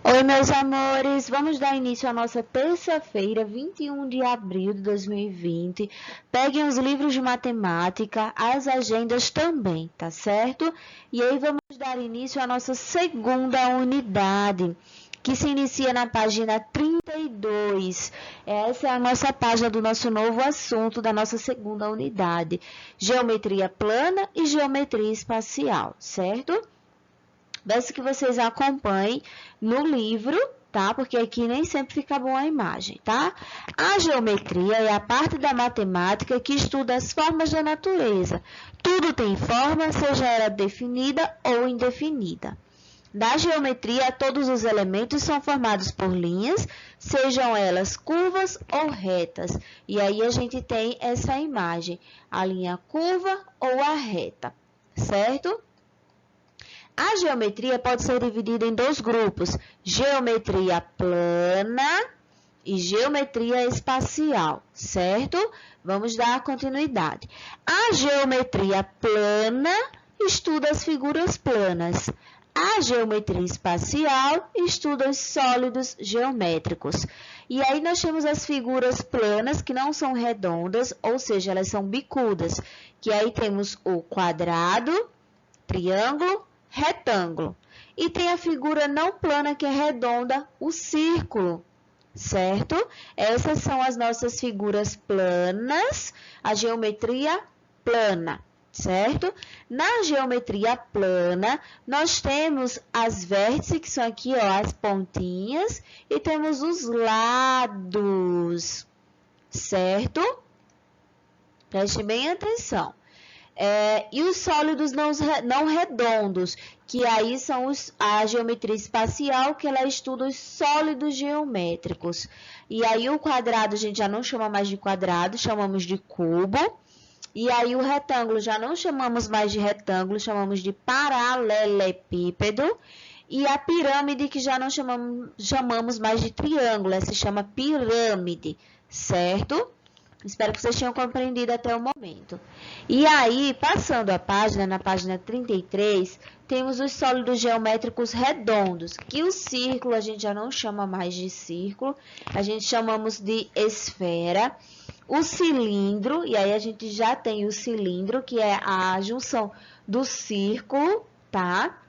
Oi, meus amores, vamos dar início à nossa terça-feira, 21 de abril de 2020. Peguem os livros de matemática, as agendas também, tá certo? E aí vamos dar início à nossa segunda unidade, que se inicia na página 32. Essa é a nossa página do nosso novo assunto, da nossa segunda unidade, geometria plana e geometria espacial, certo? Peço que vocês acompanhem no livro, tá? Porque aqui nem sempre fica bom a imagem, tá? A geometria é a parte da matemática que estuda as formas da natureza. Tudo tem forma, seja ela definida ou indefinida. Na geometria, todos os elementos são formados por linhas, sejam elas curvas ou retas. E aí a gente tem essa imagem, a linha curva ou a reta, certo? A geometria pode ser dividida em dois grupos, geometria plana e geometria espacial, certo? Vamos dar continuidade. A geometria plana estuda as figuras planas. A geometria espacial estuda os sólidos geométricos. E aí nós temos as figuras planas que não são redondas, ou seja, elas são bicudas, que aí temos o quadrado, triângulo, retângulo. E tem a figura não plana, que é redonda, o círculo, certo? Essas são as nossas figuras planas, a geometria plana, certo? Na geometria plana, nós temos as vértices, que são aqui, ó, as pontinhas, e temos os lados, certo? Preste bem atenção. E os sólidos não redondos, que aí são a geometria espacial, que ela estuda os sólidos geométricos. E aí o quadrado a gente já não chama mais de quadrado, chamamos de cubo. E aí o retângulo já não chamamos mais de retângulo, chamamos de paralelepípedo. E a pirâmide, que já não chamamos mais de triângulo, ela se chama pirâmide, certo? Espero que vocês tenham compreendido até o momento. E aí, passando a página, na página 33, temos os sólidos geométricos redondos, que o círculo a gente já não chama mais de círculo, a gente chamamos de esfera. O cilindro, e aí a gente já tem o cilindro, que é a junção do círculo, tá?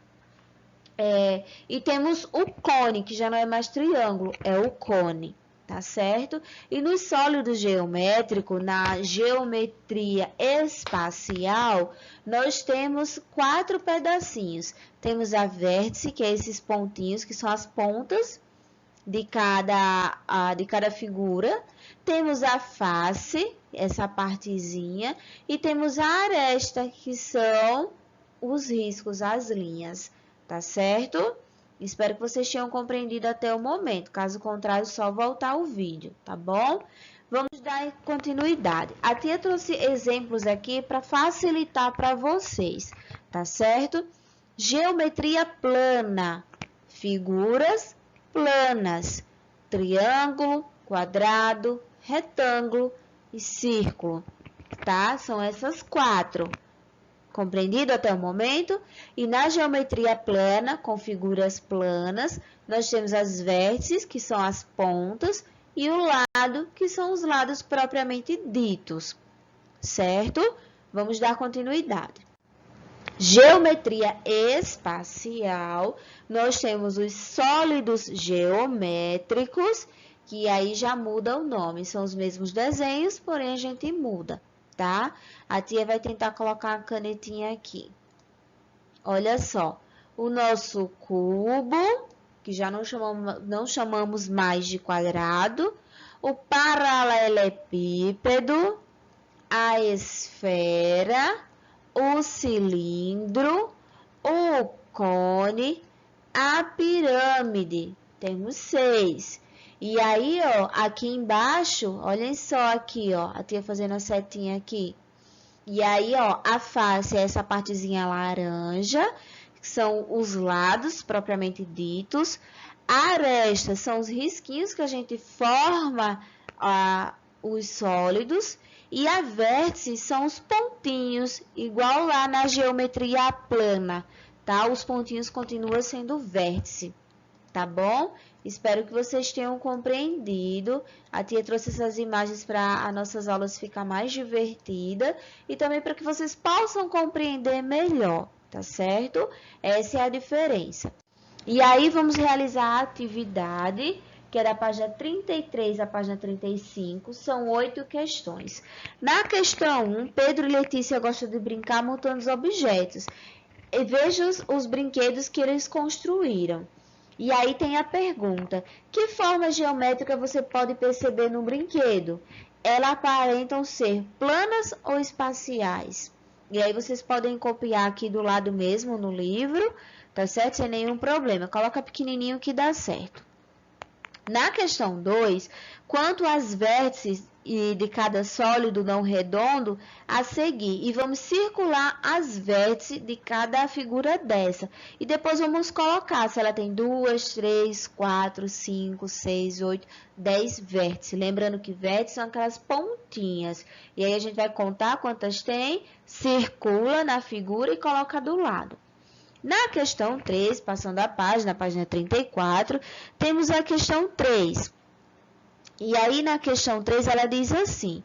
E temos o cone, que já não é mais triângulo, é o cone. Tá certo? E no sólido geométrico, na geometria espacial, nós temos 4 pedacinhos. Temos a vértice, que é esses pontinhos, que são as pontas de cada figura. Temos a face, essa partezinha, e temos a aresta, que são os riscos, as linhas. Tá certo? Espero que vocês tenham compreendido até o momento. Caso contrário, só voltar o vídeo, tá bom? Vamos dar continuidade. A tia trouxe exemplos aqui para facilitar para vocês, tá certo? Geometria plana, figuras planas, triângulo, quadrado, retângulo e círculo, tá? São essas 4. Compreendido até o momento? E na geometria plana, com figuras planas, nós temos as vértices, que são as pontas, e o lado, que são os lados propriamente ditos, certo? Vamos dar continuidade. Geometria espacial, nós temos os sólidos geométricos, que aí já muda o nome, são os mesmos desenhos, porém a gente muda. Tá? A tia vai tentar colocar a canetinha aqui. Olha só, o nosso cubo, que já não chamamos mais de quadrado, o paralelepípedo, a esfera, o cilindro, o cone, a pirâmide. Temos 6. E aí, ó, aqui embaixo, olhem só aqui, ó, a tia fazendo a setinha aqui. E aí, ó, a face é essa partezinha laranja, que são os lados propriamente ditos. A aresta são os risquinhos que a gente forma os sólidos. E a vértice são os pontinhos, igual lá na geometria plana, tá? Os pontinhos continuam sendo vértice. tá bom? Espero que vocês tenham compreendido. A tia trouxe essas imagens para as nossas aulas ficar mais divertida e também para que vocês possam compreender melhor, tá certo? Essa é a diferença. E aí vamos realizar a atividade, que é da página 33 à página 35, são 8 questões. Na questão 1, Pedro e Letícia gostam de brincar montando os objetos. E veja os brinquedos que eles construíram. E aí tem a pergunta: que forma geométrica você pode perceber no brinquedo? Elas aparentam ser planas ou espaciais? E aí vocês podem copiar aqui do lado mesmo no livro, tá certo? Sem nenhum problema. Coloca pequenininho que dá certo. Na questão 2, quanto às vértices de cada sólido não redondo a seguir, e vamos circular as vértices de cada figura dessa. E depois vamos colocar se ela tem 2, 3, 4, 5, 6, 8, 10 vértices. Lembrando que vértices são aquelas pontinhas. E aí a gente vai contar quantas tem, circula na figura e coloca do lado. Na questão 3, passando a página 34, temos a questão 3. E aí, na questão 3, ela diz assim: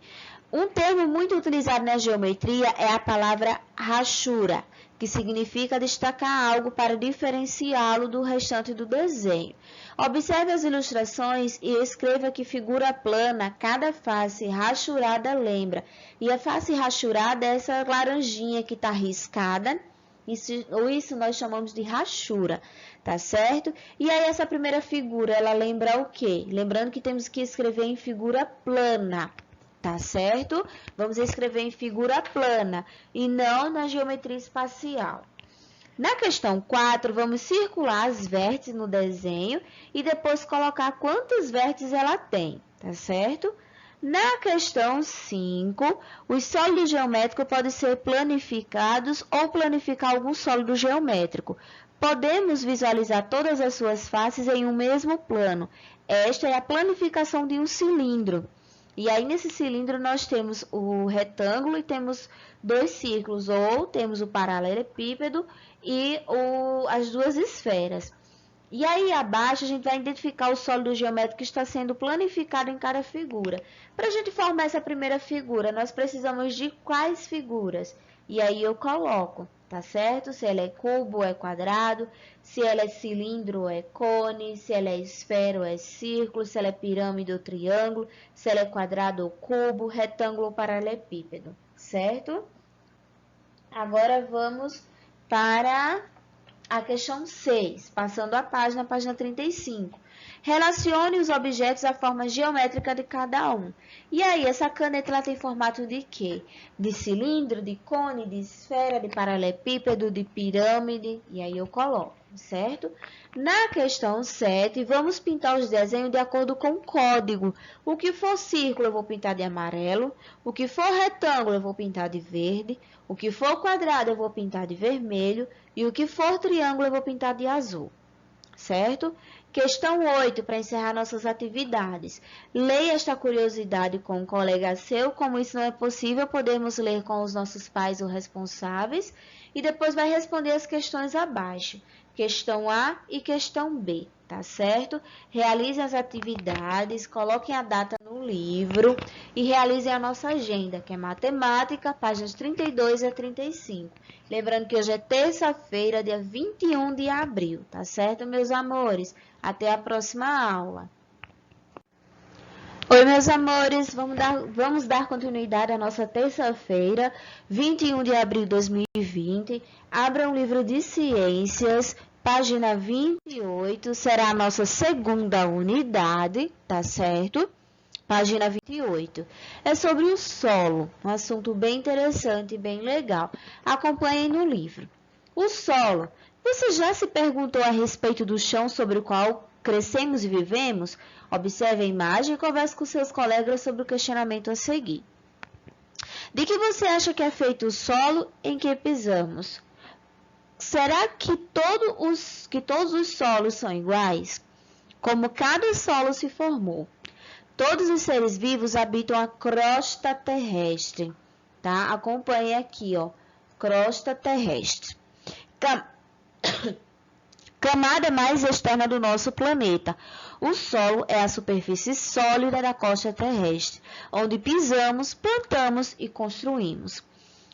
um termo muito utilizado na geometria é a palavra rachura, que significa destacar algo para diferenciá-lo do restante do desenho. Observe as ilustrações e escreva que figura plana cada face rachurada lembra. E a face rachurada é essa laranjinha que está riscada. Isso nós chamamos de rachura, tá certo? E aí essa primeira figura, ela lembra o quê? Lembrando que temos que escrever em figura plana, tá certo? Vamos escrever em figura plana e não na geometria espacial. Na questão 4, vamos circular as vértices no desenho e depois colocar quantos vértices ela tem, tá certo? Na questão 5, os sólidos geométricos podem ser planificados ou planificar algum sólido geométrico. Podemos visualizar todas as suas faces em um mesmo plano. Esta é a planificação de um cilindro. E aí, nesse cilindro, nós temos o retângulo e temos dois círculos, ou temos o paralelepípedo e as duas esferas. E aí, abaixo, a gente vai identificar o sólido geométrico que está sendo planificado em cada figura. Para a gente formar essa primeira figura, nós precisamos de quais figuras? E aí eu coloco, tá certo? Se ela é cubo ou é quadrado, se ela é cilindro ou é cone, se ela é esfera ou é círculo, se ela é pirâmide ou triângulo, se ela é quadrado ou cubo, retângulo ou paralelepípedo, certo? Agora vamos para a questão 6, passando a página 35. Relacione os objetos à forma geométrica de cada um. E aí, essa caneta ela tem formato de quê? De cilindro, de cone, de esfera, de paralelepípedo, de pirâmide. E aí eu coloco, certo? Na questão 7, vamos pintar os desenhos de acordo com o código. O que for círculo eu vou pintar de amarelo, o que for retângulo eu vou pintar de verde, o que for quadrado eu vou pintar de vermelho e o que for triângulo eu vou pintar de azul, certo? Questão 8, para encerrar nossas atividades. Leia esta curiosidade com um colega seu. Como isso não é possível, podemos ler com os nossos pais ou responsáveis. E depois vai responder as questões abaixo. Questão A e questão B, tá certo? Realizem as atividades, coloquem a data no livro e realizem a nossa agenda, que é matemática, páginas 32 a 35. Lembrando que hoje é terça-feira, dia 21 de abril, tá certo, meus amores? Até a próxima aula. Oi, meus amores, vamos dar continuidade à nossa terça-feira, 21 de abril de 2020. Abra um livro de ciências, página 28, será a nossa segunda unidade, tá certo? Página 28. É sobre o solo, um assunto bem interessante e bem legal. Acompanhem no livro. O solo. Você já se perguntou a respeito do chão sobre o qual crescemos e vivemos? Observe a imagem e converse com seus colegas sobre o questionamento a seguir. De que você acha que é feito o solo em que pisamos? Será que todos os solos são iguais? Como cada solo se formou? Todos os seres vivos habitam a crosta terrestre, tá? Acompanhe aqui, ó, crosta terrestre. Camada mais externa do nosso planeta. O solo é a superfície sólida da crosta terrestre, onde pisamos, plantamos e construímos.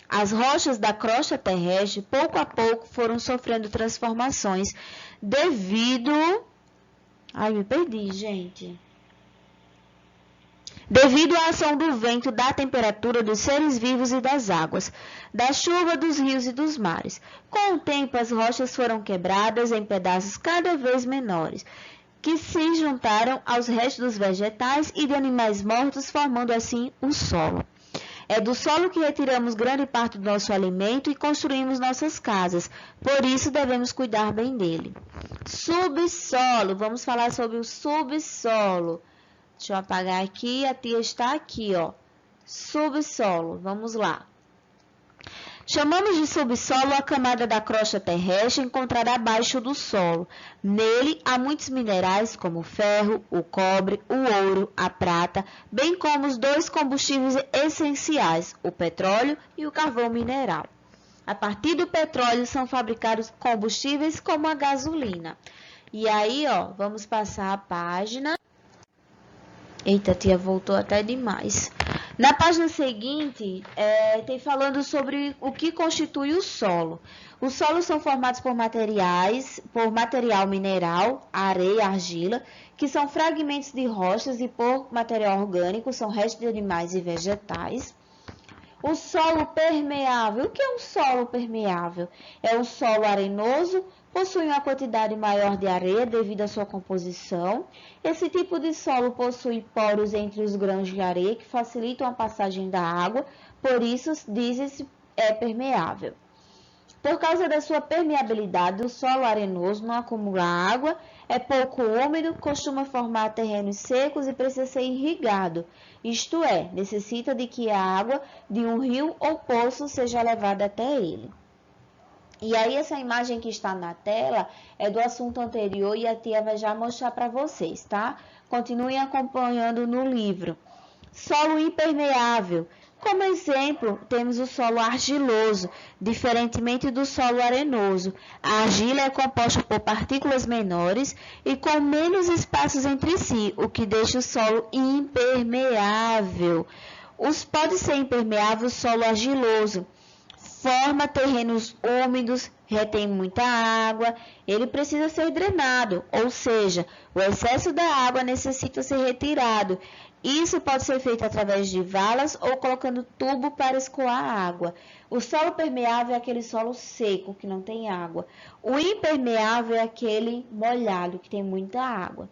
As rochas da crosta terrestre, pouco a pouco, foram sofrendo transformações devido... Ai, me perdi, gente. Devido à ação do vento, da temperatura, dos seres vivos e das águas, da chuva, dos rios e dos mares. Com o tempo, as rochas foram quebradas em pedaços cada vez menores, que se juntaram aos restos dos vegetais e de animais mortos, formando assim o solo. É do solo que retiramos grande parte do nosso alimento e construímos nossas casas, por isso devemos cuidar bem dele. Subsolo, vamos falar sobre o subsolo. Deixa eu apagar aqui, a tia está aqui, ó. Subsolo, vamos lá. Chamamos de subsolo a camada da crosta terrestre encontrada abaixo do solo. Nele há muitos minerais como o ferro, o cobre, o ouro, a prata, bem como os dois combustíveis essenciais, o petróleo e o carvão mineral. A partir do petróleo são fabricados combustíveis como a gasolina. E aí, ó, vamos passar a página. Eita, tia, voltou até demais. Na página seguinte, tem falando sobre o que constitui o solo. Os solos são formados por material mineral, areia, argila, que são fragmentos de rochas, e por material orgânico, são restos de animais e vegetais. O solo permeável. O que é um solo permeável? É um solo arenoso, possui uma quantidade maior de areia devido à sua composição. Esse tipo de solo possui poros entre os grãos de areia que facilitam a passagem da água, por isso diz-se permeável. Por causa da sua permeabilidade, o solo arenoso não acumula água, é pouco úmido, costuma formar terrenos secos e precisa ser irrigado. Isto é, necessita de que a água de um rio ou poço seja levada até ele. E aí essa imagem que está na tela é do assunto anterior e a tia vai já mostrar para vocês, tá? Continuem acompanhando no livro. Solo impermeável. Como exemplo, temos o solo argiloso, diferentemente do solo arenoso. A argila é composta por partículas menores e com menos espaços entre si, o que deixa o solo impermeável. Pode ser impermeável o solo argiloso. Forma terrenos úmidos, retém muita água, ele precisa ser drenado, ou seja, o excesso da água necessita ser retirado. Isso pode ser feito através de valas ou colocando tubo para escoar a água. O solo permeável é aquele solo seco, que não tem água. O impermeável é aquele molhado, que tem muita água.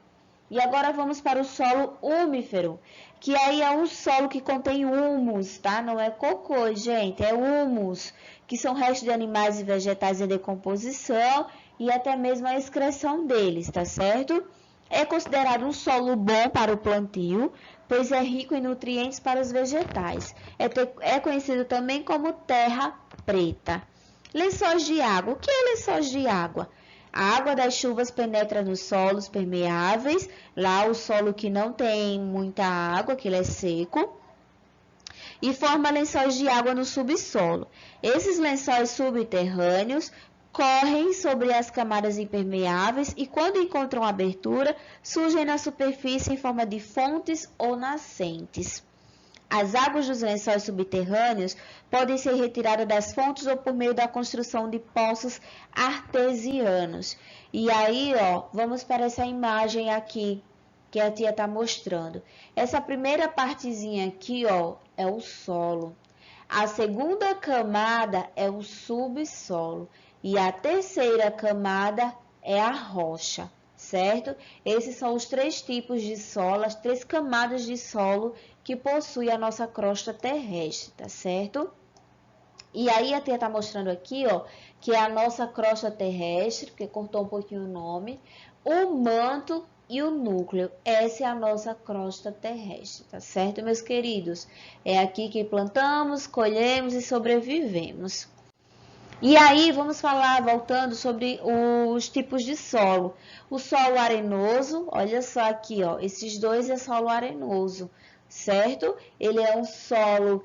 E agora vamos para o solo úmifero, que aí é um solo que contém humus, tá? Não é cocô, gente, é humus, que são restos de animais e vegetais em decomposição e até mesmo a excreção deles, tá certo? É considerado um solo bom para o plantio, pois é rico em nutrientes para os vegetais. É conhecido também como terra preta. Lençóis de água. O que é lençóis de água? A água das chuvas penetra nos solos permeáveis, lá o solo que não tem muita água, que ele é seco, e forma lençóis de água no subsolo. Esses lençóis subterrâneos correm sobre as camadas impermeáveis e, quando encontram abertura, surgem na superfície em forma de fontes ou nascentes. As águas dos lençóis subterrâneos podem ser retiradas das fontes ou por meio da construção de poços artesianos. E aí, ó, vamos para essa imagem aqui que a tia está mostrando. Essa primeira partezinha aqui, ó, é o solo. A segunda camada é o subsolo. E a terceira camada é a rocha, certo? Esses são os três tipos de solo, as três camadas de solo que possui a nossa crosta terrestre, tá certo? E aí a tia tá mostrando aqui, ó, que é a nossa crosta terrestre, porque cortou um pouquinho o nome, o manto e o núcleo. Essa é a nossa crosta terrestre, tá certo, meus queridos? É aqui que plantamos, colhemos e sobrevivemos. E aí, vamos falar, voltando, sobre os tipos de solo. O solo arenoso, olha só aqui, ó, esses dois é solo arenoso, certo? Ele é um solo,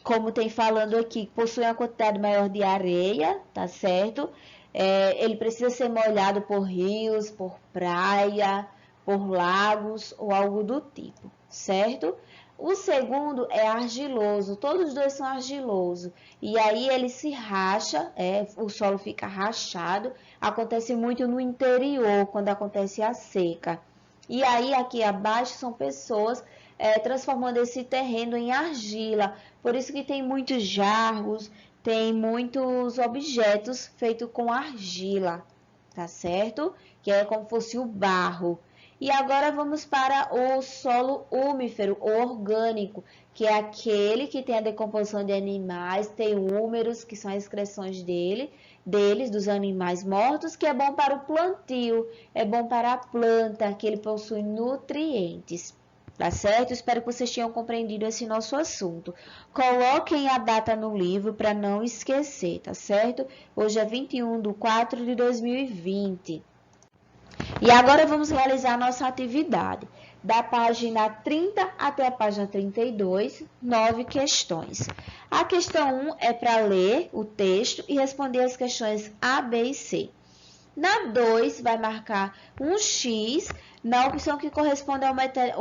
como tem falando aqui, possui uma quantidade maior de areia, tá certo? Ele precisa ser molhado por rios, por praia, por lagos ou algo do tipo, certo? O segundo é argiloso, todos os dois são argilosos. E aí ele se racha, o solo fica rachado, acontece muito no interior, quando acontece a seca. E aí aqui abaixo são pessoas transformando esse terreno em argila, por isso que tem muitos jarros, tem muitos objetos feitos com argila, tá certo? Que é como fosse o barro. E agora vamos para o solo úmifero, ou orgânico, que é aquele que tem a decomposição de animais, tem húmeros, que são as excreções deles, dos animais mortos, que é bom para o plantio, é bom para a planta, que ele possui nutrientes. Tá certo? Espero que vocês tenham compreendido esse nosso assunto. Coloquem a data no livro para não esquecer, tá certo? Hoje é 21/4/2020. E agora vamos realizar a nossa atividade. Da página 30 até a página 32, 9 questões. A questão 1 é para ler o texto e responder as questões A, B e C. Na 2, vai marcar um X na opção que corresponde ao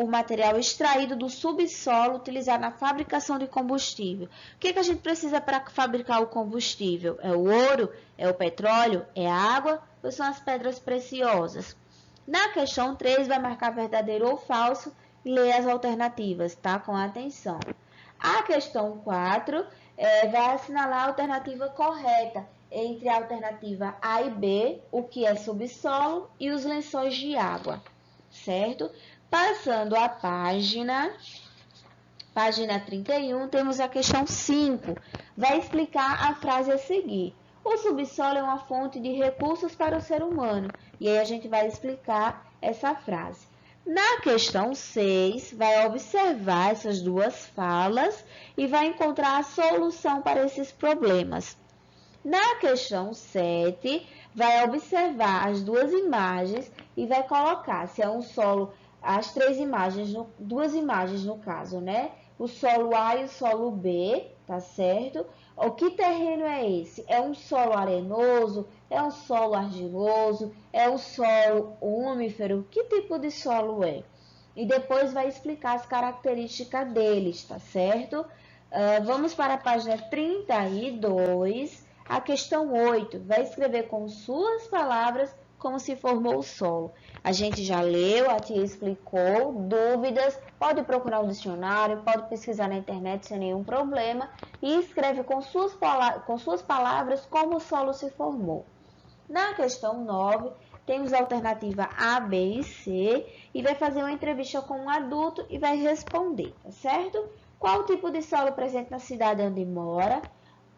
material extraído do subsolo utilizado na fabricação de combustível. O que a gente precisa para fabricar o combustível? É o ouro? É o petróleo? É a água? Ou são as pedras preciosas? Na questão 3, vai marcar verdadeiro ou falso e ler as alternativas, tá? Com atenção. A questão 4 vai assinalar a alternativa correta entre a alternativa A e B, o que é subsolo e os lençóis de água, certo? Passando a página 31, temos a questão 5. Vai explicar a frase a seguir. O subsolo é uma fonte de recursos para o ser humano. E aí a gente vai explicar essa frase. Na questão 6, vai observar essas duas falas e vai encontrar a solução para esses problemas. Na questão 7, vai observar as duas imagens e vai colocar se é um solo, as três imagens, duas imagens no caso, né? O solo A e o solo B, tá certo? O que terreno é esse? É um solo arenoso? É um solo argiloso? É um solo úmifero? Que tipo de solo é? E depois vai explicar as características deles, tá certo? Vamos para a página 32. A questão 8, vai escrever com suas palavras como se formou o solo. A gente já leu, a tia explicou, dúvidas, pode procurar um dicionário, pode pesquisar na internet sem nenhum problema e escreve com suas palavras como o solo se formou. Na questão 9, temos a alternativa A, B e C e vai fazer uma entrevista com um adulto e vai responder, tá certo? Qual o tipo de solo presente na cidade onde mora?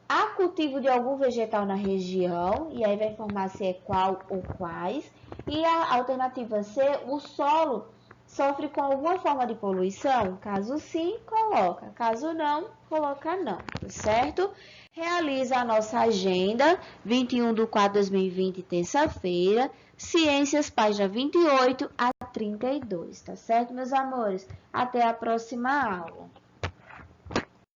Há cultivo de algum vegetal na região, e aí vai informar se é qual ou quais. E a alternativa C, o solo sofre com alguma forma de poluição? Caso sim, coloca. Caso não, coloca não, tá certo? Realiza a nossa agenda, 21/4/2020, terça-feira, Ciências, página 28 a 32, tá certo, meus amores? Até a próxima aula.